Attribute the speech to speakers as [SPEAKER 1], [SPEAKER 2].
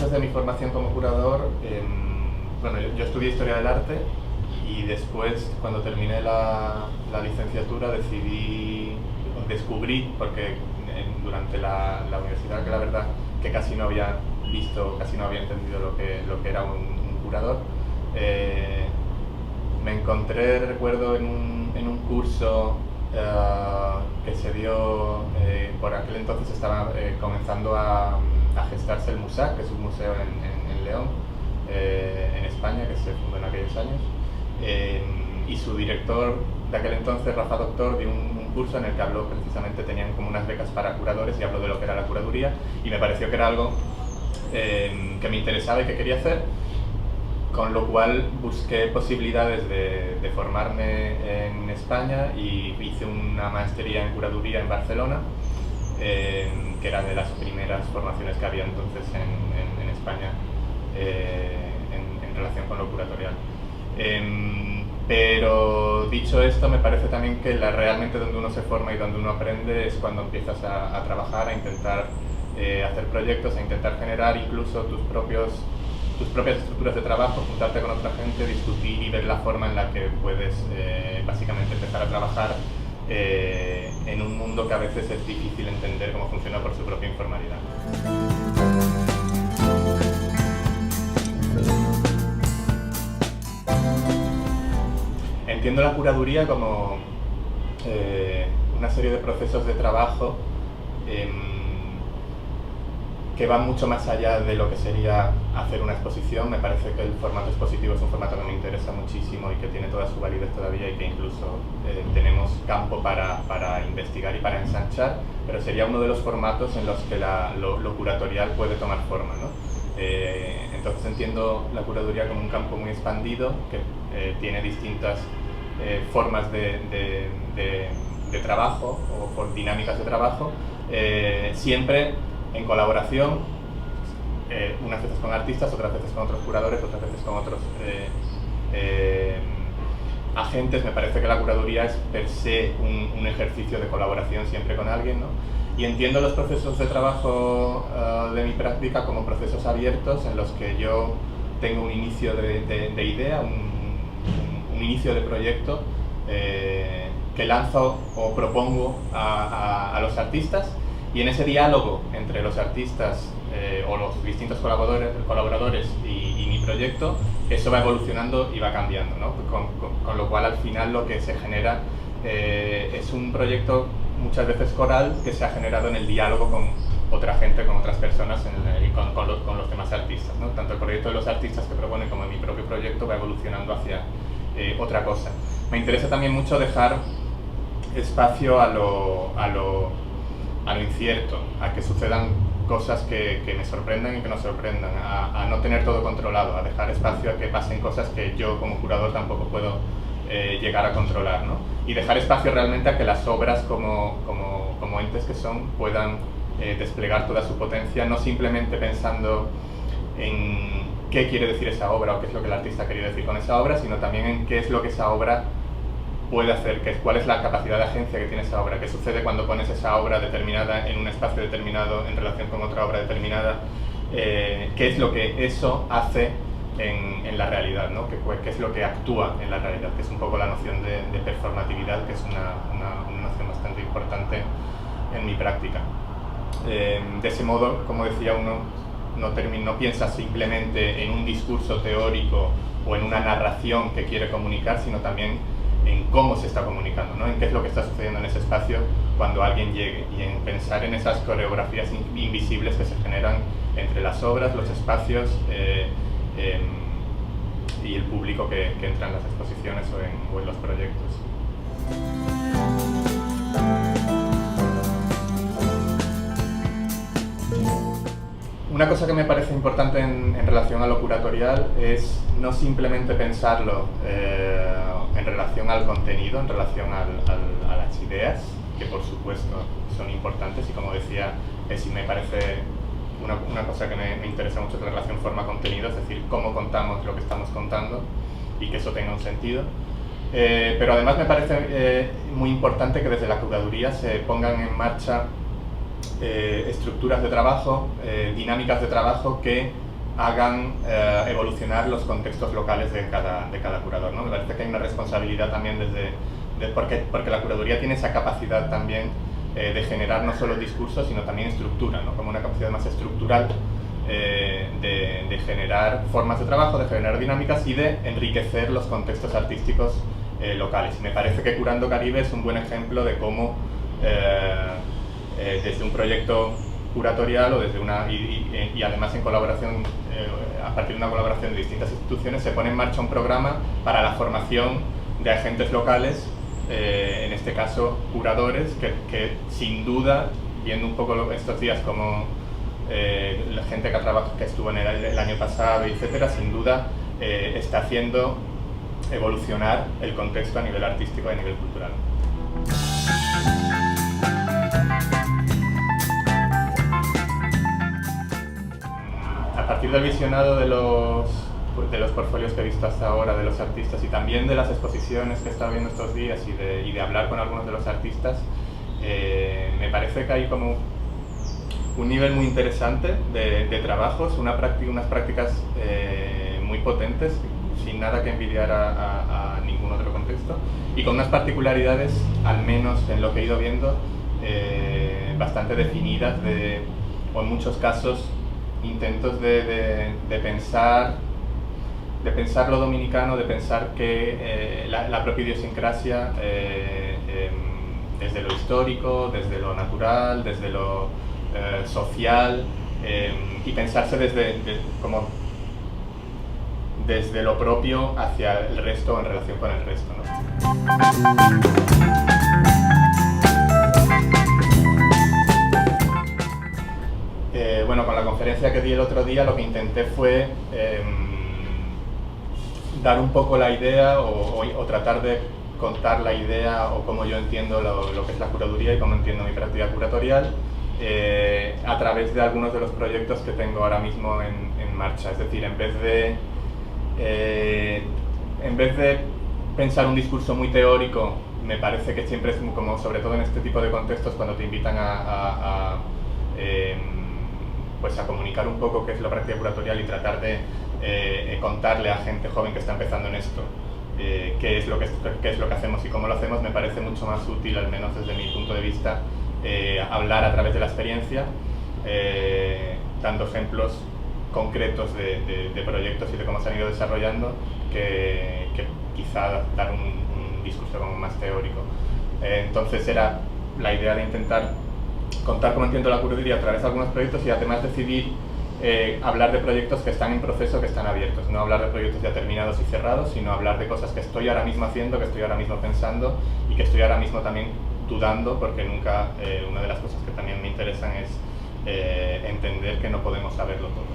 [SPEAKER 1] antes de mi formación como curador, bueno, yo estudié Historia del Arte y después, cuando terminé la licenciatura, descubrí, porque durante la universidad, que la verdad que casi no había visto, casi no había entendido lo que era un curador, me encontré, recuerdo, en un curso que se dio, por aquel entonces estaba comenzando a gestarse el MUSAC, que es un museo en León, en España, que se fundó en aquellos años, y su director de aquel entonces, Rafa Doctor, dio un curso en el que habló precisamente, tenían como unas becas para curadores y habló de lo que era la curaduría, y me pareció que era algo que me interesaba y que quería hacer, con lo cual busqué posibilidades de formarme en España y hice una maestría en curaduría en Barcelona, que era de las primeras formaciones que había entonces en España en relación con lo curatorial. Pero dicho esto, me parece también que realmente donde uno se forma y donde uno aprende es cuando empiezas a trabajar, a intentar hacer proyectos, a intentar generar incluso tus propias estructuras de trabajo, juntarte con otra gente, discutir y ver la forma en la que puedes básicamente empezar a trabajar en un mundo que a veces es difícil entender cómo funciona por su propia informalidad. Entiendo la curaduría como una serie de procesos de trabajo que van mucho más allá de lo que sería hacer una exposición. Me parece que el formato expositivo es un formato que me interesa muchísimo y que tiene toda su validez todavía y que incluso tenemos campo para investigar y para ensanchar, pero sería uno de los formatos en los que lo curatorial puede tomar forma, ¿no? Entonces entiendo la curaduría como un campo muy expandido que tiene distintas formas de trabajo o por dinámicas de trabajo, siempre en colaboración, unas veces con artistas, otras veces con otros curadores, otras veces con otros agentes. Me parece que la curaduría es per se un ejercicio de colaboración siempre con alguien, ¿no? Y entiendo los procesos de trabajo de mi práctica como procesos abiertos en los que yo tengo un inicio de idea, un inicio de proyecto que lanzo o propongo a los artistas, y en ese diálogo entre los artistas o los distintos colaboradores y mi proyecto, eso va evolucionando y va cambiando, ¿no? Con lo cual al final lo que se genera es un proyecto muchas veces coral que se ha generado en el diálogo con otra gente, con otras personas y con los demás artistas, ¿no? Tanto el proyecto de los artistas que proponen como mi propio proyecto va evolucionando hacia otra cosa. Me interesa también mucho dejar espacio a lo incierto, a que sucedan cosas que me sorprendan y que nos sorprendan, a no tener todo controlado, a dejar espacio a que pasen cosas que yo como curador tampoco puedo llegar a controlar, ¿no? Y dejar espacio realmente a que las obras como entes que son puedan desplegar toda su potencia, no simplemente pensando en qué quiere decir esa obra o qué es lo que el artista quería decir con esa obra, sino también en qué es lo que esa obra puede hacer, cuál es la capacidad de agencia que tiene esa obra, qué sucede cuando pones esa obra determinada en un espacio determinado en relación con otra obra determinada, qué es lo que eso hace en la realidad, ¿no? Qué es lo que actúa en la realidad, que es un poco la noción de performatividad, que es una noción bastante importante en mi práctica. De ese modo, como decía, uno no piensa simplemente en un discurso teórico o en una narración que quiere comunicar, sino también en cómo se está comunicando, ¿no? En qué es lo que está sucediendo en ese espacio cuando alguien llegue, y en pensar en esas coreografías invisibles que se generan entre las obras, los espacios y el público que entra en las exposiciones o en los proyectos. Una cosa que me parece importante en relación a lo curatorial es no simplemente pensarlo en relación al contenido, en relación a las ideas, que por supuesto son importantes, y como decía, me parece una cosa que me interesa mucho en relación forma-contenido, es decir, cómo contamos lo que estamos contando y que eso tenga un sentido. Pero además me parece muy importante que desde la curaduría se pongan en marcha estructuras de trabajo, dinámicas de trabajo que hagan evolucionar los contextos locales de cada curador, ¿no? Me parece que hay una responsabilidad también porque la curaduría tiene esa capacidad también de generar no solo discursos, sino también estructura, ¿no? Como una capacidad más estructural de generar formas de trabajo, de generar dinámicas y de enriquecer los contextos artísticos locales. Y me parece que Curando Caribe es un buen ejemplo de cómo desde un proyecto curatorial o desde y además en colaboración, a partir de una colaboración de distintas instituciones, se pone en marcha un programa para la formación de agentes locales, en este caso curadores, que sin duda, viendo un poco estos días como la gente que estuvo en el año pasado, etcétera, sin duda está haciendo evolucionar el contexto a nivel artístico y a nivel cultural. A partir del visionado de los portfolios que he visto hasta ahora de los artistas y también de las exposiciones que he estado viendo estos días y de hablar con algunos de los artistas, me parece que hay como un nivel muy interesante de trabajos, unas prácticas muy potentes, sin nada que envidiar a ningún otro contexto, y con unas particularidades, al menos en lo que he ido viendo, bastante definidas, o en muchos casos intentos de pensar lo dominicano, de pensar que la propia idiosincrasia, desde lo histórico, desde lo natural, desde lo social, y pensarse desde lo propio hacia el resto o en relación con el resto, ¿no? Bueno, con la conferencia que di el otro día lo que intenté fue dar un poco la idea o tratar de contar la idea o cómo yo entiendo lo que es la curaduría y cómo entiendo mi práctica curatorial a través de algunos de los proyectos que tengo ahora mismo en marcha. Es decir, en vez de pensar un discurso muy teórico, me parece que siempre es como, sobre todo en este tipo de contextos, cuando te invitan pues a comunicar un poco qué es la práctica curatorial y tratar de contarle a gente joven que está empezando en esto qué es lo que hacemos y cómo lo hacemos, me parece mucho más útil, al menos desde mi punto de vista, hablar a través de la experiencia, dando ejemplos concretos de proyectos y de cómo se han ido desarrollando, que quizá dar un discurso como más teórico. Entonces era la idea de intentar contar cómo entiendo la curaduría a través de algunos proyectos y además decidir hablar de proyectos que están en proceso, que están abiertos, no hablar de proyectos ya terminados y cerrados, sino hablar de cosas que estoy ahora mismo haciendo, que estoy ahora mismo pensando y que estoy ahora mismo también dudando, porque nunca, una de las cosas que también me interesan es entender que no podemos saberlo todo.